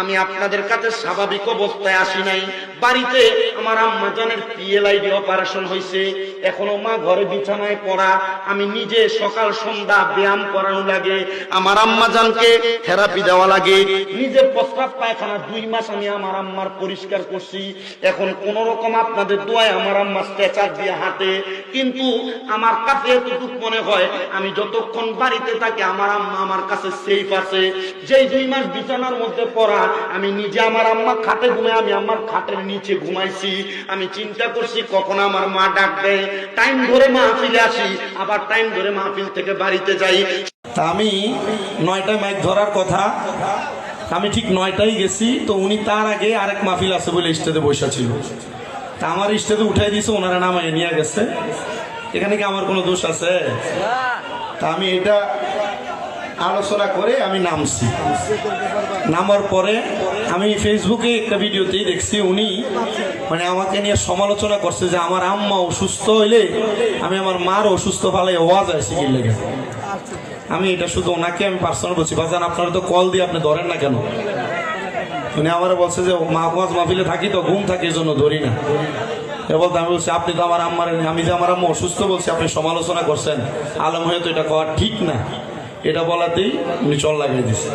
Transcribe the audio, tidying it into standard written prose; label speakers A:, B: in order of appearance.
A: আমি আপনাদের কাছে স্বাভাবিক অবস্থায় আসি নাই। বাড়িতে আমার আম্মা জানের পিএলআইডি অপারেশন হয়েছে, এখনো মা ঘরে বিছানায় পড়া। আমি নিজে সকাল সন্ধ্যা ব্যায়াম করানো লাগে, আমার আম্মা জানকে থেরাপি দেওয়া লাগে। নিজে প্রস্রাব পায়খানা 2 মাস আমি আমার আম্মার পরিষ্কার করছি। এখন কোন রকম আপনাদের দোয়ায় আমার আম্মা স্ট্রেচার দিয়ে হাঁটে, কিন্তু আমার কাছে এতটুকু মনে হয় আমি যতক্ষণ বাড়িতে থাকি আমার আম্মা আমার কাছে সেফ আছে। যেই 2 মাস বিছানার মধ্যে পড়া, আমি নিজে আমার আম্মা খাটে ঘুমাই, আমি আমার খাটের নিচে ঘুমাইছি। আমি চিন্তা করছি কখন আমার মা ডাক দেয়, টাইম ধরে মাহফিলে আসি, আবার টাইম ধরে মাহফিল থেকে বাড়িতে যাই। আমি 9টায় মাইক ধরার কথা, আমি ঠিক 9টায় গেছি, তো উনি তার আগে আরেক মাহফিল আছে বলে স্টেজে বসা ছিল। তা আমার স্টেজে উঠাই দিয়েছে, ওনারা নামাই নিয়ে গেছে। এখানে কি আমার কোনো দোষ আছে? তা আমি এটা আলোচনা করে আমি নামছি। নামার পরে আমি ফেসবুকে একটা ভিডিওতেই দেখছি উনি মানে আমাকে নিয়ে সমালোচনা করছে যে আমার আম্মা অসুস্থ হইলে আমি আমার মার অসুস্থ ফালাই ওয়াজ আসি কি লেগে। আমি এটা শুধু ওনাকে আমি পার্সোনাল বলছি, বাজান আপনারা তো কল দিয়ে আপনি ধরেন না কেন? উনি আমার বলছে যে ওয়াজ মাহফিলে থাকি তো ঘুম থাকে এই জন্য ধরি না। বলতে আমি বলছি আপনি তো আমার আম্মার, আমি যে আমার আম্মা অসুস্থ বলছি আপনি সমালোচনা করছেন, আলম হয়ে তো এটা করা ঠিক না। এটা বলাতেই উনি চল লাগিয়ে দিচ্ছে।